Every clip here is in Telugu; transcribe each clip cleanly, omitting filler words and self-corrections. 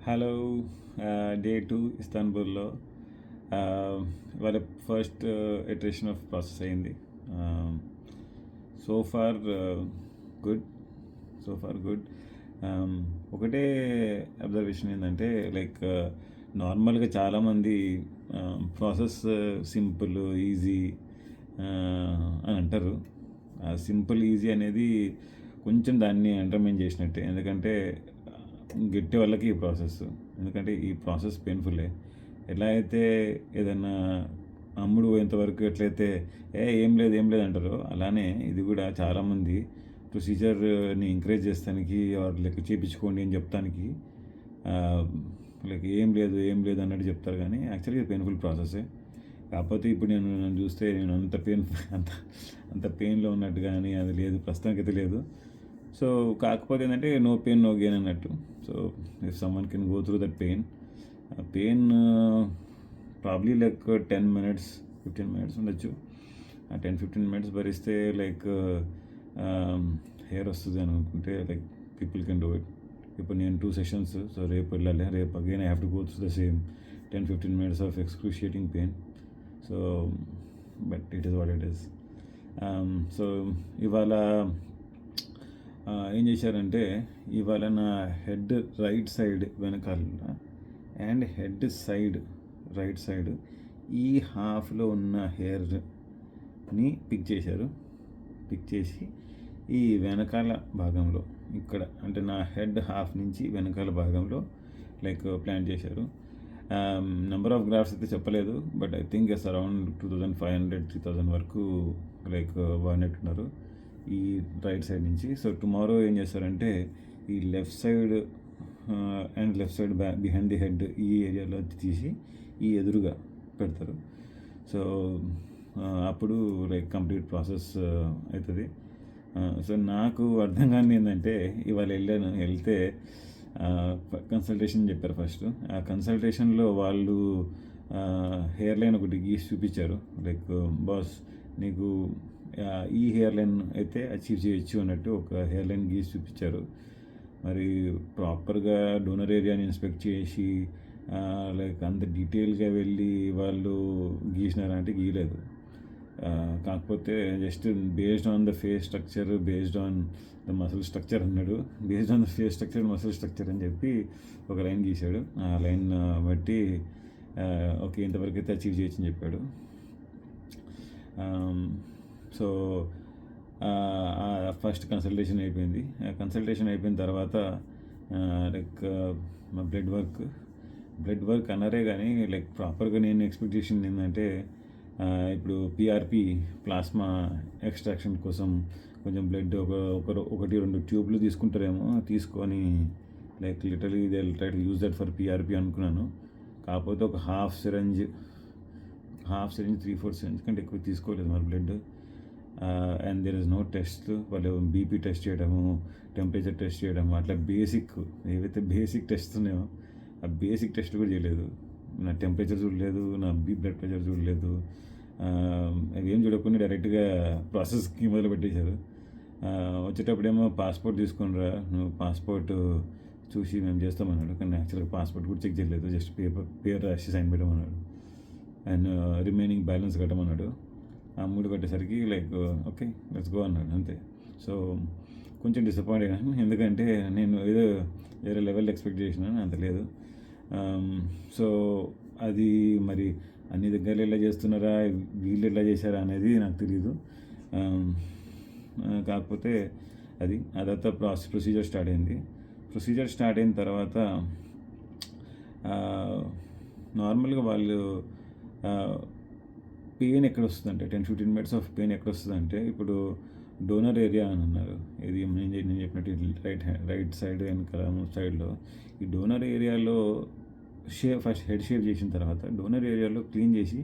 హలో. డే 2 ఇస్తాన్బుల్లో వాళ్ళ ఫస్ట్ ఇటరేషన్ ఆఫ్ ప్రాసెస్ అయింది. So far good. So far good. ఒకటే అబ్జర్వేషన్ ఏంటంటే లైక్ నార్మల్గా చాలామంది ప్రాసెస్ సింపుల్ ఈజీ అని అంటారు. సింపుల్ ఈజీ అనేది కొంచెం దాన్ని అండర్మైన్ చేసినట్టే. ఎందుకంటే గట్టి వాళ్ళకి ఈ ప్రాసెస్, ఎందుకంటే ఈ ప్రాసెస్ పెయిన్ఫుల్లే. ఎలా అయితే ఏదైనా అమ్ముడు పోయేంతవరకు ఎట్లయితే ఏం లేదు అంటారో, అలానే ఇది కూడా చాలామంది ప్రొసీజర్ని ఎంకరేజ్ చేస్తానికి లెక్క చేయించుకోండి అని చెప్తానికి లైక్ ఏం లేదు అన్నట్టు చెప్తారు. కానీ యాక్చువల్గా ఇది పెయిన్ఫుల్ ప్రాసెసే. కాకపోతే ఇప్పుడు నన్ను చూస్తే నేను అంత అంత పెయిన్లో ఉన్నట్టు కానీ అది లేదు, ప్రస్తుతానికి అయితే లేదు. సో కాకపోతే ఏంటంటే నో పెయిన్ నో గెయిన్ అన్నట్టు. So if someone can go through that pain probably like 10 minutes 15 minutes ఉండొచ్చు. ఆ 10-15 minutes భరిస్తే లైక్ హెయిర్ వస్తుంది అని అనుకుంటే like people can do it. ఇప్పుడు నేను 2 sessions, సో రేపు వెళ్ళాలి. రేపు again I have to go through the same 10-15 minutes of excruciating pain. So but it is what it is. So ఇవాళ ఏం చేశారంటే, ఇవాళ నా హెడ్ రైట్ సైడ్ వెనకాల and head side right side ఈ హాఫ్లో ఉన్న హెయిర్ని పిక్ చేశారు. పిక్ చేసి ఈ వెనకాల భాగంలో ఇక్కడ అంటే నా హెడ్ హాఫ్ నుంచి వెనకాల భాగంలో లైక్ ప్లాంట్ చేశారు. నెంబర్ ఆఫ్ గ్రాఫ్ట్స్ అయితే చెప్పలేదు, but I think it's around 2500-3000 వరకు లైక్ వాడినట్టున్నారు ఈ రైట్ సైడ్ నుంచి. సో టుమారో ఏం చేస్తారంటే ఈ left side and left side behind the head ఈ ఏరియాలో తీసి ఈ ఎదురుగా పెడతారు. సో అప్పుడు లైక్ కంప్లీట్ ప్రాసెస్ అవుతుంది. సో నాకు అర్థం కాని ఏంటంటే, ఇవాళ వెళ్తే కన్సల్టేషన్ చెప్పారు ఫస్ట్. ఆ కన్సల్టేషన్లో వాళ్ళు హెయిర్ లైన్ ఒకటి గీసి చూపించారు. లైక్ బాస్ నీకు ఈ హెయిర్ లైన్ అయితే అచీవ్ చేయొచ్చు అన్నట్టు ఒక హెయిర్ లైన్ గీసి చూపించారు. మరి ప్రాపర్గా డోనర్ ఏరియాని ఇన్స్పెక్ట్ చేసి లైక్ అంత డీటెయిల్గా వెళ్ళి వాళ్ళు గీసినారంటే గీయలేదు. కాకపోతే just based on the face structure, based on the muscle structure అన్నాడు. Based on the face structure muscle structure అని చెప్పి ఒక లైన్ గీశాడు. ఆ లైన్ బట్టి ఓకే ఇంతవరకు అయితే అచీవ్ చేయొచ్చు అని చెప్పాడు. సో ఫస్ట్ కన్సల్టేషన్ అయిపోయింది. కన్సల్టేషన్ అయిపోయిన తర్వాత లైక్ మా బ్లడ్ వర్క్ అన్నారే కానీ లైక్ ప్రాపర్గా నేను ఎక్స్పెక్టేషన్ ఏంటంటే, ఇప్పుడు పిఆర్పి ప్లాస్మా ఎక్స్ట్రాక్షన్ కోసం కొంచెం బ్లడ్ ఒకటి రెండు ట్యూబ్లు తీసుకుంటారేమో, తీసుకొని like literally they will try to use that for PRP అనుకున్నాను. కాకపోతే ఒక హాఫ్ సిరంజ్ 3-4 సిరంజ్ కంటే ఎక్కువ తీసుకోలేదు మరి blood. And there is no test. వాళ్ళు బీపీ టెస్ట్ చేయడము, టెంపరేచర్ టెస్ట్ చేయడము, అట్లా బేసిక్ ఏవైతే బేసిక్ టెస్ట్ ఉన్నాయో ఆ బేసిక్ టెస్ట్ కూడా చేయలేదు. నా టెంపరేచర్ చూడలేదు, నా బ్లడ్ ప్రెషర్ చూడలేదు. అవి ఏం చూడకుండా డైరెక్ట్గా ప్రాసెస్కి మొదలు పెట్టేశారు. వచ్చేటప్పుడేమో పాస్పోర్ట్ తీసుకునిరా, నువ్వు పాస్పోర్ట్ చూసి మేము చేస్తామన్నాడు. కానీ యాక్చువల్గా పాస్పోర్ట్ కూడా చెక్ చేయలేదు, జస్ట్ పేరు రాసి సైన్ పెట్టమన్నాడు అండ్ రిమైనింగ్ బ్యాలెన్స్ కట్టమన్నాడు. ఆ 3 కట్టేసరికి లైక్ ఓకే లెట్స్ గో అన్నాడు అంతే. సో కొంచెం డిసప్పాయింట్ అయినా, ఎందుకంటే నేను ఏదో వేరే లెవెల్ ఎక్స్పెక్ట్ చేసినాను, అంత లేదు. సో అది మరి అన్ని దగ్గరలో ఎలా చేస్తున్నారా, వీళ్ళు ఎలా చేశారా అనేది నాకు తెలియదు. కాకపోతే ఆ తర్వాత ప్రొసీజర్ స్టార్ట్ అయింది. ప్రొసీజర్ స్టార్ట్ అయిన తర్వాత నార్మల్గా వాళ్ళు పెయిన్ ఎక్కడ వస్తుందంటే 10-15 minutes ఆఫ్ పెయిన్ ఎక్కడ వస్తుందంటే, ఇప్పుడు డోనర్ ఏరియా అని అన్నారు. ఇది నేను చెప్పినట్టు రైట్ సైడ్ వెనకాల సైడ్లో ఈ డోనర్ ఏరియాలో ఫస్ట్ హెడ్ షేవ్ చేసిన తర్వాత డోనర్ ఏరియాలో క్లీన్ చేసి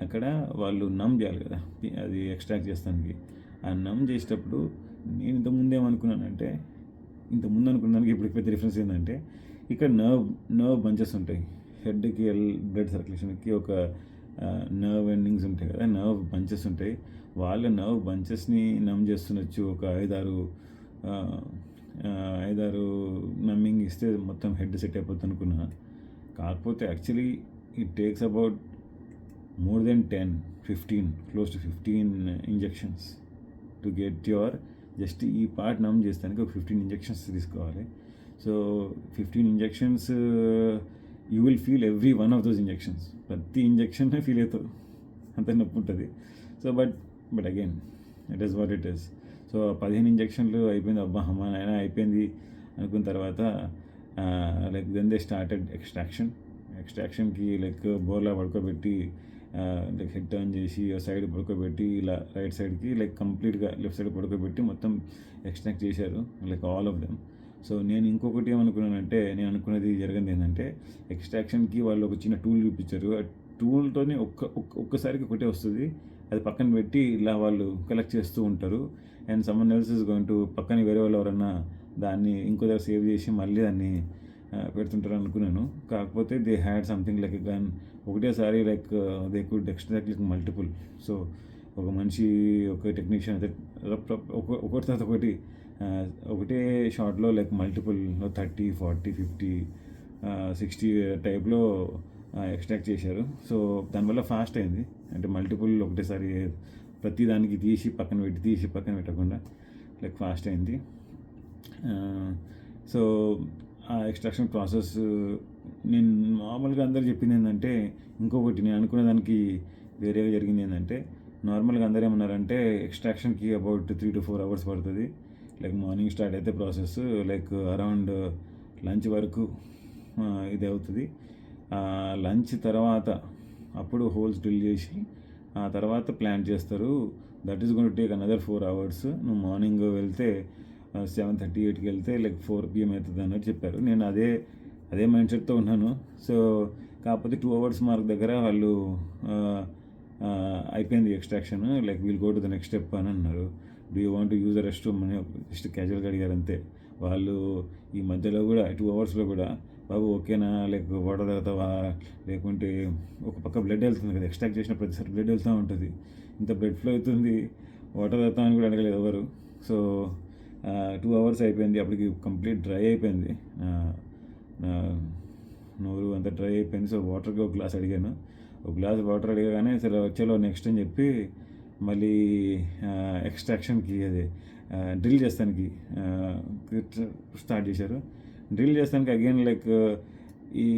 అక్కడ వాళ్ళు నమ్ చేయాలి కదా, అది ఎక్స్ట్రాక్ట్ చేస్తానికి. ఆ నమ్ చేసేటప్పుడు నేను ఇంతకుముందు ఏమనుకున్నానంటే, ఇంతకుముందు అనుకున్నానికి ఇప్పుడు పెద్ద డిఫరెన్స్ ఏంటంటే, ఇక్కడ నర్వ్ బంచెస్ ఉంటాయి. హెడ్కి బ్లడ్ సర్క్యులేషన్కి ఒక నర్వ్ ఎండింగ్స్ ఉంటాయి కదా, నర్వ్ బంచెస్ ఉంటాయి. వాళ్ళ నర్వ్ బంచెస్ని నమ్ చేస్తుండొచ్చు. ఒక 5-6 నమ్మింగ్ ఇస్తే మొత్తం హెడ్ సెట్ అయిపోతుంది అనుకున్నా. కాకపోతే actually it takes about more than 10-15 close to 15 injections to get your just ఈ పార్ట్ నమ్ చేస్తానికి ఒక 15 ఇంజెక్షన్స్ తీసుకోవాలి. So 15 injections you will feel every one of those injections. ప్రతి ఇంజెక్షన్ ఫీల్ అవుతావు, అంత నొప్పి ఉంటుంది. So but again it is what it is. So 15 ఇంజెక్షన్లు అయిపోయింది, అబ్బా అమ్మా నాయన అయిపోయింది అనుకున్న తర్వాత లైక్ దెన్ దే స్టార్టెడ్ ఎక్స్ట్రాక్షన్కి లైక్ బోర్లా పడుకోబెట్టి లైక్ హెడ్ టర్న్ చేసి సైడ్ పడుకోబెట్టి ఇలా రైట్ సైడ్కి లైక్ కంప్లీట్గా లెఫ్ట్ సైడ్ పడుకోబెట్టి మొత్తం ఎక్స్ట్రాక్ట్ చేశారు like all of them. So నేను ఇంకొకటి ఏమనుకున్నానంటే, నేను అనుకున్నది జరిగింది ఏంటంటే, ఎక్స్ట్రాక్షన్కి వాళ్ళు ఒక చిన్న టూల్ చూపించారు. ఆ టూల్తోనే ఒక్కసారికి ఒకటే వస్తుంది, అది పక్కన పెట్టి ఇలా వాళ్ళు కలెక్ట్ చేస్తూ ఉంటారు. And someone else is going to పక్కన వేరే వాళ్ళు ఎవరన్నా దాన్ని ఇంకో దగ్గర సేవ్ చేసి మళ్ళీ దాన్ని పెడుతుంటారు అనుకున్నాను. కాకపోతే they had something like gun, ఒకటేసారి like they could extract like multiple. So ఒక మనిషి ఒక టెక్నీషియన్ అయితే ఒకటి తర్వాత ఒకటే షాట్లో లైక్ మల్టిపుల్ 30, 40, 50, 60 టైప్లో ఎక్స్ట్రాక్ట్ చేశారు. సో దానివల్ల ఫాస్ట్ అయింది, అంటే మల్టిపుల్ ఒకటేసారి ప్రతి దానికి తీసి పక్కన పెట్టకుండా లైక్ ఫాస్ట్ అయింది. సో ఆ ఎక్స్ట్రాక్షన్ ప్రాసెస్ నేను నార్మల్గా అందరూ చెప్పింది ఏంటంటే, ఇంకొకటి నేను అనుకునే దానికి వేరేగా జరిగింది ఏంటంటే, నార్మల్గా అందరూ ఏమన్నారంటే ఎక్స్ట్రాక్షన్కి అబౌట్ 3 to 4 hours పడుతుంది. లైక్ మార్నింగ్ స్టార్ట్ అయితే ప్రాసెస్ లైక్ అరౌండ్ లంచ్ వరకు ఇది అవుతుంది. లంచ్ తర్వాత అప్పుడు హోల్స్ డ్రిల్ చేసి ఆ తర్వాత ప్లాంట్ చేస్తారు. That is going to take another 4 hours. నువ్వు మార్నింగ్ వెళ్తే 7:30, 8కి వెళ్తే లైక్ 4 PM అవుతుంది అన్నట్టు చెప్పారు. నేను అదే మైండ్ సెట్తో ఉన్నాను. సో కాకపోతే 2 hours మార్క్ దగ్గర వాళ్ళు అయిపోయింది extraction, like we'll go to the next step అని అన్నారు. Do you want to use the rest room అని జస్ట్ క్యాజువల్గా అడిగారు అంతే. వాళ్ళు ఈ మధ్యలో కూడా 2 hours కూడా బాబు ఓకేనా, లైక్ వాటర్ తాగుతావా, లేకుంటే ఒక పక్క బ్లడ్ వెళ్తుంది కదా, ఎక్స్ట్రాక్ట్ చేసిన ప్రతిసారి బ్లడ్ వెళ్తూ ఉంటుంది, ఇంత బ్లడ్ ఫ్లో అవుతుంది, వాటర్ తాగుతామని కూడా అడగలేదు ఎవరు. సో 2 hours అయిపోయింది, అప్పటికి కంప్లీట్ డ్రై అయిపోయింది, నోరు అంతా డ్రై అయిపోయింది. సో వాటర్కి ఒక గ్లాస్ అడిగాను, ఒక గ్లాస్ వాటర్ అడిగానే సరే వచ్చేలో నెక్స్ట్ అని చెప్పి మళ్ళీ ఎక్స్ట్రాక్షన్కి అది డ్రిల్ చేస్తానికి స్టార్ట్ చేశారు. డ్రిల్ చేస్తానికి అగైన్ లైక్ ఈ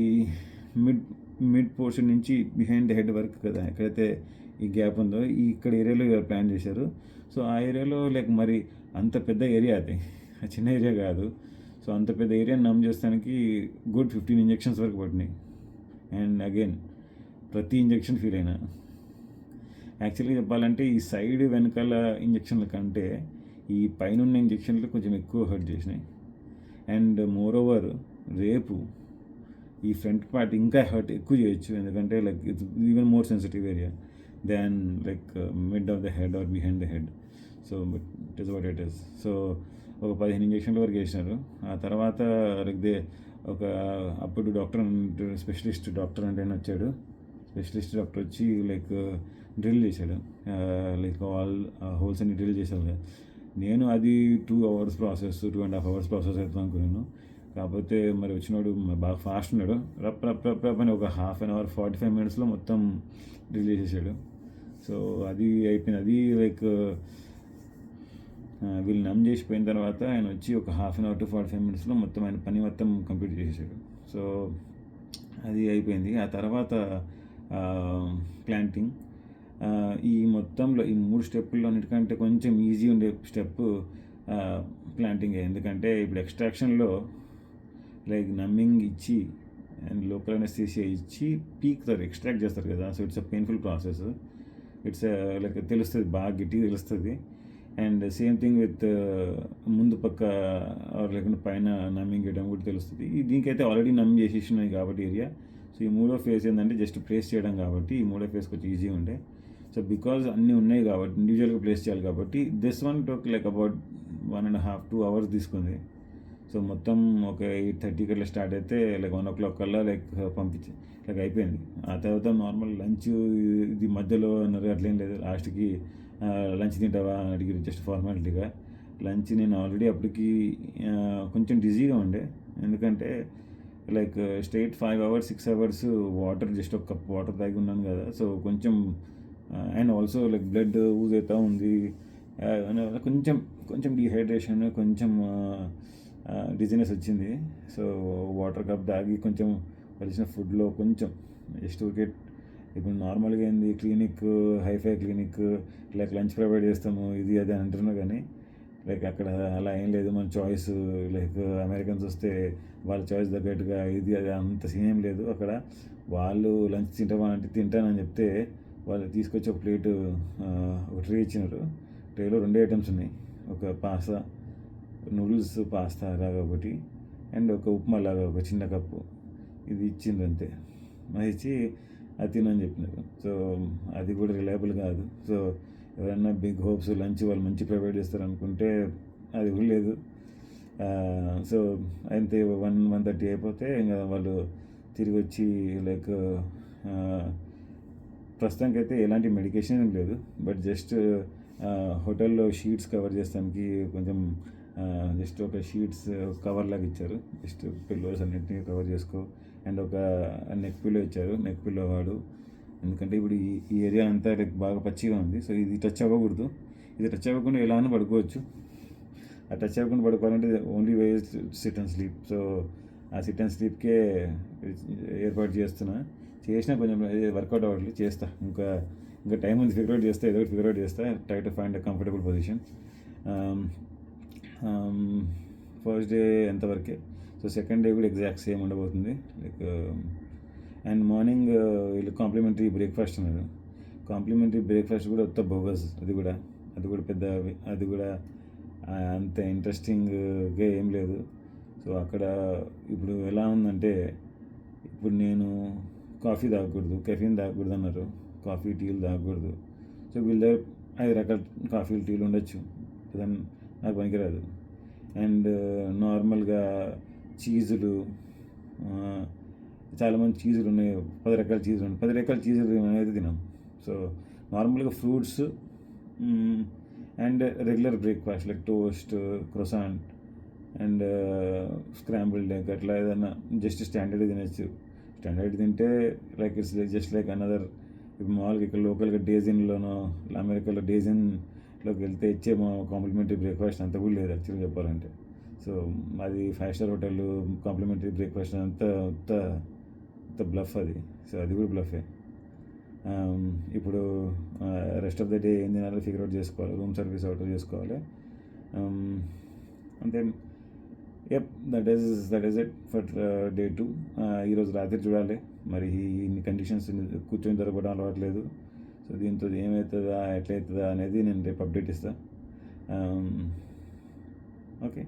మిడ్ పోర్షన్ నుంచి బిహైండ్ ద హెడ్ వరకు కదా, ఎక్కడైతే ఈ గ్యాప్ ఉందో ఇక్కడ ఏరియాలో ప్లాన్ చేశారు. సో ఆ ఏరియాలో లైక్ మరి అంత పెద్ద ఏరియా, అది చిన్న ఏరియా కాదు. సో అంత పెద్ద ఏరియాని నమ్ చేస్తానికి గుడ్ 15 ఇంజెక్షన్స్ వరకు పడినాయి. అండ్ అగైన్ ప్రతి ఇంజెక్షన్ ఫీల్ అయినా. యాక్చువల్గా చెప్పాలంటే ఈ సైడ్ వెనకాల ఇంజెక్షన్ల కంటే ఈ పైన ఉన్న ఇంజెక్షన్లు కొంచెం ఎక్కువ హర్ట్ చేసినాయి. అండ్ మోర్ ఓవర్ రేపు ఈ ఫ్రంట్ పార్ట్ ఇంకా హర్ట్ ఎక్కువ చేయొచ్చు, ఎందుకంటే like it's even more sensitive area than like mid of the head or behind the head. So but it is what it is. So ఒక 15 ఇంజెక్షన్ల వరకు వేసినారు. ఆ తర్వాత లైక్ అప్పుడు స్పెషలిస్ట్ డాక్టర్ అంటే వచ్చాడు. స్పెషలిస్ట్ డాక్టర్ వచ్చి లైక్ డ్రిల్ చేశాడు, లైక్ ఆల్ హోల్స్ అన్ని డ్రిల్ చేశాడు కదా. నేను అది 2 hours ప్రాసెస్, 2.5 hours ప్రాసెస్ అవుతుంది అనుకున్నాను. కాకపోతే మరి వచ్చినాడు బాగా ఫాస్ట్ ఉన్నాడు, రప్ అని ఒక 1/2 hour 45 minutesలో మొత్తం డ్రిల్ చేసేసాడు. సో అది అయిపోయింది. అది లైక్ వీళ్ళు నమ్ చేసిపోయిన తర్వాత ఆయన వచ్చి ఒక 1/2 hour to 45 minutesలో మొత్తం ఆయన పని మొత్తం కంప్లీట్ చేసేసాడు. సో అది అయిపోయింది. ఆ తర్వాత ప్లాంటింగ్. ఈ మొత్తంలో ఈ 3 స్టెప్పుల్లో అన్నిటికంటే కొంచెం ఈజీ ఉండే స్టెప్ ప్లాంటింగ్. ఎందుకంటే ఇప్పుడు ఎక్స్ట్రాక్షన్లో లైక్ నమ్మింగ్ ఇచ్చి అండ్ లోకల్ అనెస్థీసియా ఇచ్చి పీక్తారు, ఎక్స్ట్రాక్ట్ చేస్తారు కదా. So it's a painful process. It's like తెలుస్తుంది, బాగా గట్టిగా తెలుస్తుంది. అండ్ సేమ్ థింగ్ విత్ ముందు పక్క లేకుంటే పైన నమ్మింగ్ చేయడం కూడా తెలుస్తుంది. దీనికైతే ఆల్రెడీ నమ్ చేసేసినాయి కాబట్టి ఏరియా. సో ఈ 3వ ఫేజ్ ఏంటంటే జస్ట్ ప్లేస్ చేయడం కాబట్టి ఈ 3వ ఫేజ్ కొంచెం ఈజీ ఉండే. సో బికాజ్ అన్నీ ఉన్నాయి కాబట్టి ఇండివిజువల్గా ప్లేస్ చేయాలి కాబట్టి this one took like about 1.5-2 hours తీసుకుంది. సో మొత్తం ఒక 8:30కి అట్లా స్టార్ట్ అయితే లైక్ 1 o'clock కల్లా లైక్ పంపించి లైక్ అయిపోయింది. ఆ తర్వాత నార్మల్ లంచ్ ఇది మధ్యలో అన్నారు, అట్లేం లేదు. లాస్ట్కి లంచ్ తింటావా అని అడిగారు, జస్ట్ ఫార్మాలిటీగా. లంచ్ నేను ఆల్రెడీ అప్పటికి కొంచెం డిజీగా ఉండే, ఎందుకంటే like straight 5 hours 6 hours water, just ఒక కప్ వాటర్ తాగి ఉన్నాను కదా. సో కొంచెం and also like blood use అవుతూ ఉంది. కొంచెం కొంచెం డీహైడ్రేషన్, కొంచెం డిజినెస్ వచ్చింది. సో వాటర్ కప్ తాగి కొంచెం వచ్చిన ఫుడ్లో కొంచెం జస్ట్ ఊరికే ఇప్పుడు నార్మల్గా ఏంది clinic, hi fi clinic, like lunch provide చేస్తాము ఇది అది అని అంటున్నాం. కానీ లైక్ అక్కడ అలా ఏం లేదు. మన చాయిస్, లైక్ అమెరికన్స్ వస్తే వాళ్ళ చాయిస్ తగ్గట్టుగా ఇది అది అంత సీన్ ఏం లేదు అక్కడ. వాళ్ళు లంచ్ తింటామా అంటే తింటానని చెప్తే వాళ్ళు తీసుకొచ్చి ఒక ప్లేటు, ఒక ట్రే ఇచ్చినారు. ట్రేలో 2 ఐటమ్స్ ఉన్నాయి. ఒక పాస్తా, నూడిల్స్ పాస్తా లాగా ఒకటి, అండ్ ఒక ఉప్మా లాగా ఒక చిన్న కప్పు. ఇది ఇచ్చిండ్రు అంతే. అది ఇచ్చి అది తినని చెప్పినారు. సో అది కూడా రిలయబుల్ కాదు. సో ఎవరైనా బిగ్ హోప్స్ లంచ్ వాళ్ళు మంచి ప్రొవైడ్ చేస్తారు అనుకుంటే అది కూడా లేదు. సో అంతే 1-1:30 అయిపోతే ఇంకా వాళ్ళు తిరిగి వచ్చి లైక్ ప్రస్తుతానికైతే ఎలాంటి మెడికేషన్ ఏం లేదు. బట్ జస్ట్ హోటల్లో షీట్స్ కవర్ చేస్తానికి కొంచెం జస్ట్ ఒక షీట్స్ కవర్ లాగా ఇచ్చారు. జస్ట్ పిల్లోస్ అన్నింటినీ కవర్ చేసుకో, అండ్ ఒక నెక్ పిల్లో ఇచ్చారు. నెక్ పిల్లో వాడు, ఎందుకంటే ఇప్పుడు ఈ ఏరియా అంతా లైక్ బాగా పచ్చిగా ఉంది. సో ఇది టచ్ అవ్వకూడదు. ఇది టచ్ అవ్వకుండా ఎలానో పడుకోవచ్చు. ఆ టచ్ అవ్వకుండా పడుకోవాలంటే only way sit and sleep. So ఆ సిట్ అండ్ స్లీప్కే ఏర్పాటు చేసినా కొంచెం వర్కౌట్ అవ్వట్లేదు. చేస్తా, ఇంకా టైం ఉంది, ఫిగర్ అవుట్ చేస్తా, ఏదో ఒకటి ఫిగర్ అవుట్ చేస్తా. Try to find a comfortable position. First day ఎంతవరకే. సో సెకండ్ డే కూడా ఎగ్జాక్ట్ సేమ్ ఉండబోతుంది. లైక్ అండ్ మార్నింగ్ వీళ్ళు కాంప్లిమెంటరీ బ్రేక్ఫాస్ట్ అన్నారు. కాంప్లిమెంటరీ బ్రేక్ఫాస్ట్ కూడా ఉత్త బోగస్. అది కూడా అంత ఇంట్రెస్టింగ్గా ఏం లేదు. సో అక్కడ ఇప్పుడు ఎలా ఉందంటే, ఇప్పుడు నేను కాఫీ తాగకూడదు, కెఫీన్ తాగకూడదు అన్నారు. కాఫీ, టీలు తాగకూడదు. సో వీళ్ళ దగ్గర 5 రకాల కాఫీలు, టీలు ఉండొచ్చు, దాన్ని నాకు పనికిరాదు. అండ్ నార్మల్గా చీజులు, చాలామంది చీజులు ఉన్నాయి, 10 రకాల చీజులు ఉన్నాయి. 10 రకాల చీజులు అనేది తినాం. సో నార్మల్గా fruits and regular breakfast like toast, croissant and scrambled egg, అట్లా ఏదైనా జస్ట్ స్టాండర్డ్ తినచ్చు. స్టాండర్డ్ తింటే like it's just like another. ఇప్పుడు మామూలుగా ఇక్కడ లోకల్గా డేజిన్లోనో, అమెరికాలో డేజిన్లోకి వెళ్తే ఇచ్చే మా కాంప్లిమెంటరీ బ్రేక్ఫాస్ట్ అంత కూడా లేదు యాక్చువల్గా చెప్పాలంటే. సో అది 5-star హోటల్ కాంప్లిమెంటరీ బ్రేక్ఫాస్ట్ అంత బ్లఫ్ అది. సో అది కూడా బ్లఫే. ఇప్పుడు రెస్ట్ ఆఫ్ ద డే ఏం తినాలో ఫిగర్ అవుట్ చేసుకోవాలి, రూమ్ సర్వీస్ ఆర్డర్ చేసుకోవాలి. అంతే. That is it for day 2. ఈరోజు రాత్రి చూడాలి మరి. ఇన్ని కండిషన్స్ కూర్చొని దొరకడం అలవాట్లేదు. సో దీంతో ఏమవుతుందా, ఎట్లవుతుందా అనేది నేను రేపు అప్డేట్ ఇస్తాను. ఓకే.